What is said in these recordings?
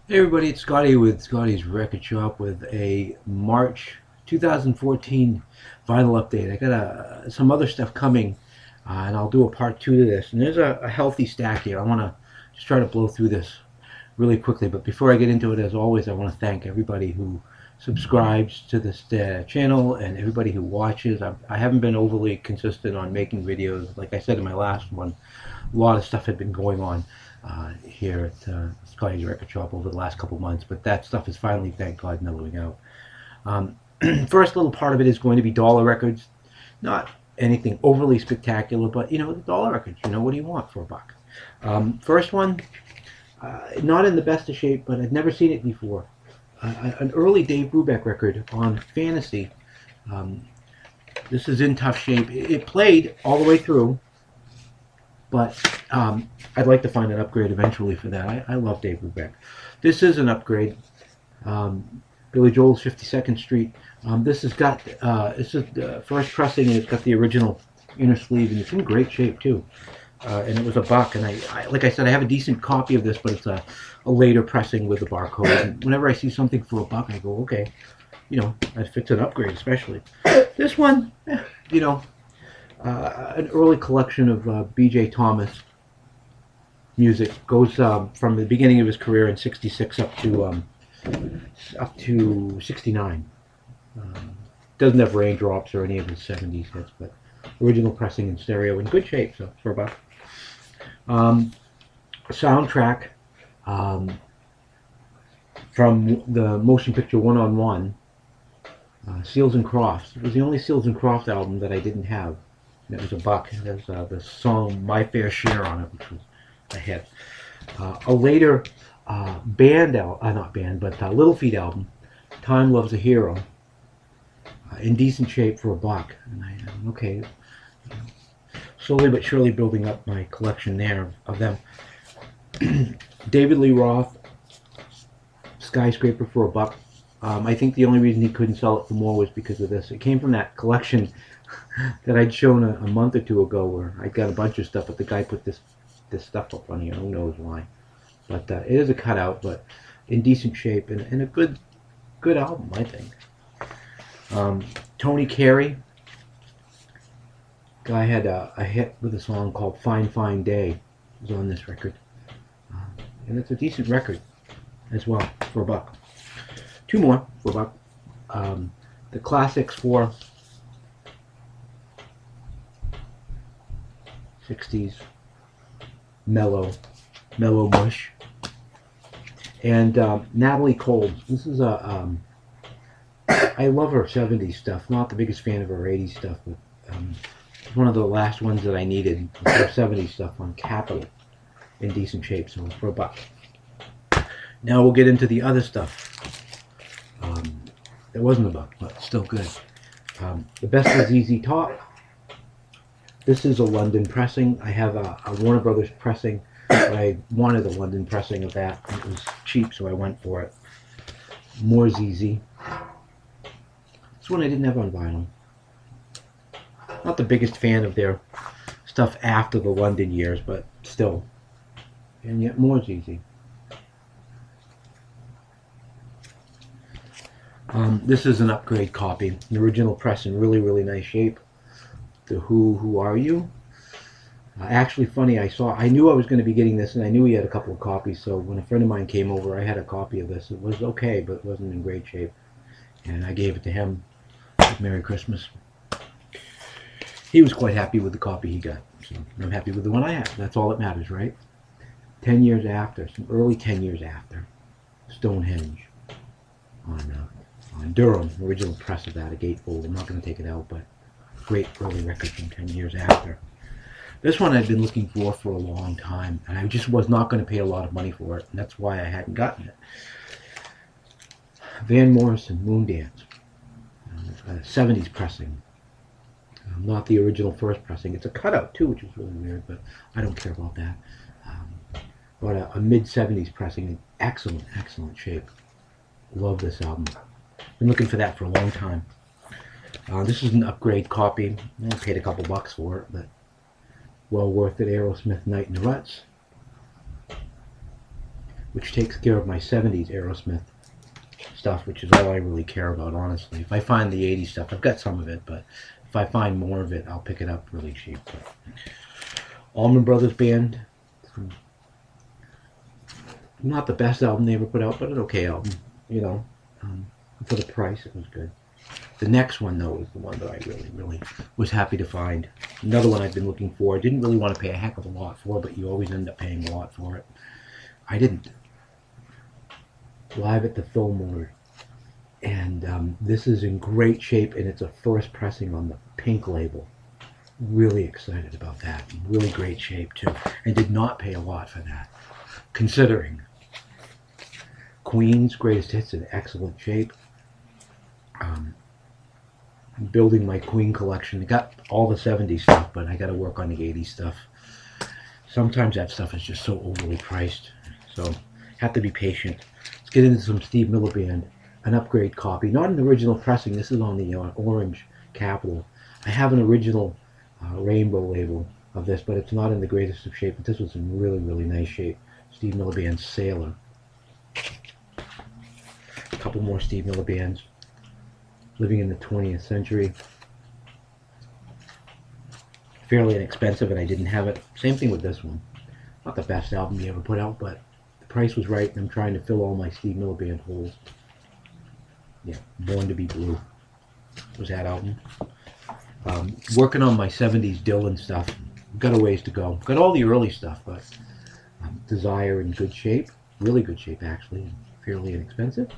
Hey everybody, it's Scotty with Scotty's Record Shop with a March 2014 vinyl update. I got some other stuff coming, and I'll do a part two to this. And there's a healthy stack here. I want to just try to blow through this really quickly. But before I get into it, as always, I want to thank everybody who subscribes to this channel and everybody who watches. I haven't been overly consistent on making videos. Like I said in my last one, a lot of stuff had been going on here at Scotty's Record Shop over the last couple months, but that stuff is finally, thank God, mellowing out. First little part of it is going to be dollar records. Not anything overly spectacular, but you know, the dollar records, you know, what do you want for a buck? First one, not in the best of shape, but I'd never seen it before. An early Dave Brubeck record on Fantasy. This is in tough shape. It played all the way through, but I'd like to find an upgrade eventually for that. I love Dave Brubeck. This is an upgrade. Billy Joel's 52nd Street. This has got this is the first pressing, and it's got the original inner sleeve, and it's in great shape too. And it was a buck, and I like I said, I have a decent copy of this, but it's a later pressing with the barcode. And whenever I see something for a buck, I go, okay, you know, that fits an upgrade, especially. This one, you know, an early collection of B.J. Thomas music. Goes from the beginning of his career in '66 up to '69. Doesn't have raindrops or any of his '70s hits, but original pressing in stereo in good shape. So for a buck. Soundtrack from the motion picture One on One. Seals and Crofts. It was the only Seals and Crofts album that I didn't have. And it was a buck. There's the song My Fair Share on it, which was a hit. A later Little Feat album, Time Loves a Hero, in decent shape for a buck. And I'm okay, you know, slowly but surely building up my collection there of them. David Lee Roth, Skyscraper for a buck. I think the only reason he couldn't sell it for more was because of this. It came from that collection that I'd shown a month or two ago, where I got a bunch of stuff, but the guy put this stuff up on here. Who knows why? But it is a cutout, but in decent shape, and a good album, I think. Tony Carey. Guy had a hit with a song called Fine Fine Day. It was on this record. And it's a decent record as well for a buck. Two more for a buck. The Classics for '60s mellow mush. And Natalie Cole. This is a I love her '70s stuff. Not the biggest fan of her '80s stuff, but it's one of the last ones that I needed. Her '70s stuff on Capitol in decent shape, so for a buck. Now we'll get into the other stuff. It wasn't a buck, but still good. The Best of ZZ Top. This is a London pressing. I have a Warner Brothers pressing, but I wanted a London pressing of that. It was cheap, so I went for it. More ZZ. This one I didn't have on vinyl. Not the biggest fan of their stuff after the London years, but still. And yet more ZZ. This is an upgrade copy. The original press in really nice shape. The Who Are You? Actually, funny, I knew I was going to be getting this, and I knew he had a couple of copies, so when a friend of mine came over, I had a copy of this. It was okay, but it wasn't in great shape. And I gave it to him. Merry Christmas. He was quite happy with the copy he got. So I'm happy with the one I have. That's all that matters, right? 10 years after, some early 10 years after, Stonehenge on Durham, original press of that, a gatefold. I'm not going to take it out, but great early record from 10 years after. This one I'd been looking for a long time, and I just was not going to pay a lot of money for it, and that's why I hadn't gotten it. Van Morrison, Moondance, 70s pressing. Not the original first pressing. It's a cutout too, which is really weird, but I don't care about that. But a mid-70s pressing in excellent shape. Love this album. Been looking for that for a long time. This is an upgrade copy. I paid a couple bucks for it, but well worth it. Aerosmith, Night in the Ruts. which takes care of my 70s Aerosmith stuff, which is all I really care about, honestly. If I find the 80s stuff, I've got some of it, but if I find more of it, I'll pick it up really cheap. But Allman Brothers Band, not the best album they ever put out, but an okay album, you know. For the price, it was good. The next one, though, is the one that I really was happy to find. Another one I've been looking for. Didn't really want to pay a heck of a lot for, but you always end up paying a lot for it. I didn't. Live at the Fillmore. And this is in great shape, and it's a first pressing on the pink label. Really excited about that. Really great shape, too. And did not pay a lot for that, considering Queen's Greatest Hits in excellent shape. I'm building my Queen collection. I got all the 70s stuff, but I got to work on the 80s stuff. Sometimes that stuff is just so overly priced, so have to be patient. Let's get into some Steve Miller Band, an upgrade copy, not an original pressing. This is on the orange Capitol. I have an original rainbow label of this, but it's not in the greatest of shape. But this was in really nice shape. Steve Miller Band Sailor. A couple more Steve Miller Bands. Living in the 20th century. Fairly inexpensive, and I didn't have it. Same thing with this one. Not the best album he ever put out, but the price was right, and I'm trying to fill all my Steve Miller Band holes. Yeah, Born to Be Blue was that album. Working on my 70s Dylan stuff. Got a ways to go. Got all the early stuff, but Desire in good shape. Really good shape, actually. Fairly inexpensive.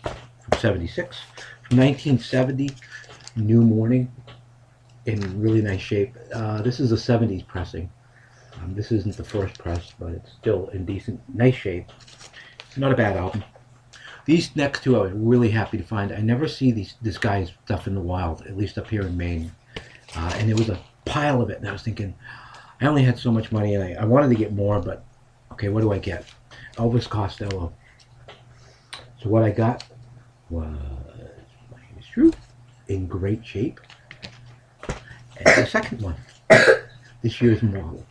From 76. From 1970, New Morning, in really nice shape. This is a 70s pressing. This isn't the first press, but it's still in decent, nice shape. Not a bad album. These next two I was really happy to find. I never see this guy's stuff in the wild, at least up here in Maine. And there was a pile of it, and I was thinking, I only had so much money, and I wanted to get more, but okay, what do I get? Elvis Costello. So what I got was My Name Is True, in great shape. And the second one, this year's model,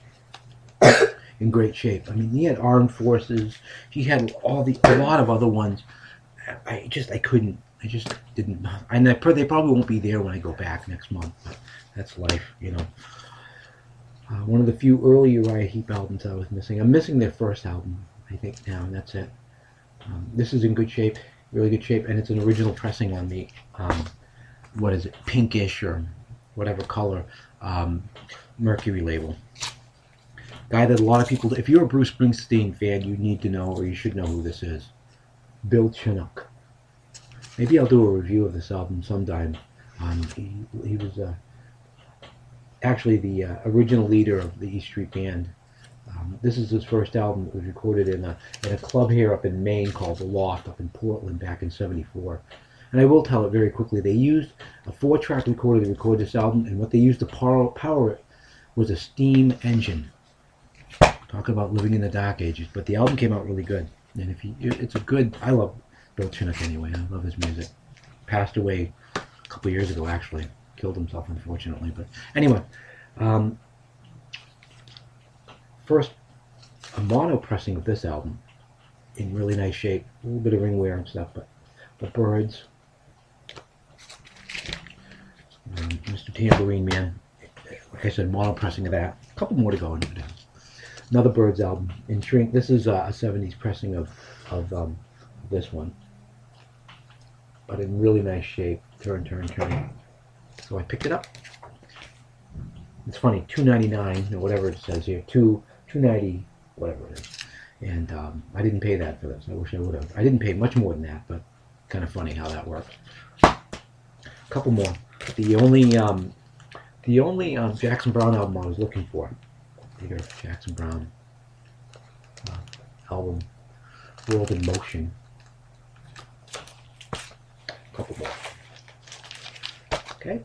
in great shape. I mean, he had Armed Forces. He had a lot of other ones. I just didn't. And they probably won't be there when I go back next month. But that's life, you know. One of the few early Uriah Heep albums I was missing. I'm missing their first album, I think, now, and that's it. This is in good shape, really good shape, and it's an original pressing on the, what is it, pinkish or whatever color, Mercury label. Guy that a lot of people, if you're a Bruce Springsteen fan, you need to know, or you should know who this is. Bill Chinook. Maybe I'll do a review of this album sometime. He was actually the original leader of the E Street Band. This is his first album. It was recorded in a club here up in Maine called The Loft up in Portland back in '74. And I will tell it very quickly. They used a 4-track recorder to record this album, and what they used to power it was a steam engine. Talk about living in the dark ages. But the album came out really good. And it's a good, I love Bill Chinook anyway. I love his music. Passed away a couple years ago, actually. Killed himself, unfortunately. But anyway, first, a mono pressing of this album in really nice shape. A little bit of ring wear and stuff, but the Birds, Mr. Tambourine Man, like I said, mono pressing of that. A couple more to go into it. Another Birds album in shrink. This is a 70s pressing of this one, but in really nice shape. Turn. So I picked it up. It's funny, $2.99 or whatever it says here, $2.90, whatever it is. And I didn't pay that for this. I wish I would have. I didn't pay much more than that, but kind of funny how that works. A couple more. The only Jackson Browne album I was looking for. Here, Jackson Browne album, World in Motion. A couple more. Okay.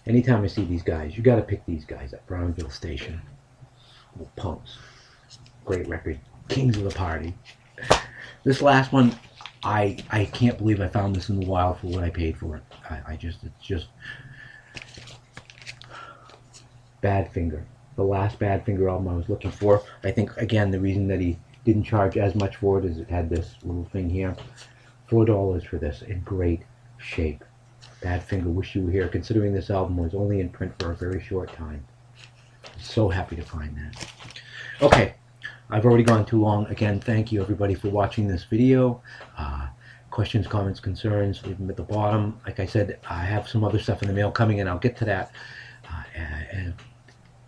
Anytime I see these guys, you got to pick these guys at Brownville Station. Little punks. Great record. Kings of the Party. This last one, I can't believe I found this in the wild for what I paid for it. It's just Badfinger the last Badfinger album I was looking for. I think, again, the reason that he didn't charge as much for it is it had this little thing here. $4 for this, in great shape. Badfinger, wish you were here, considering this album was only in print for a very short time. So happy to find that. Okay, I've already gone too long. Again, thank you everybody for watching this video. Questions, comments, concerns, leave them at the bottom. Like I said, I have some other stuff in the mail coming, and I'll get to that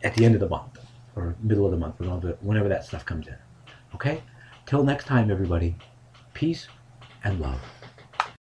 at the end of the month, or middle of the month, whenever that stuff comes in. Okay? Till next time, everybody. Peace and love.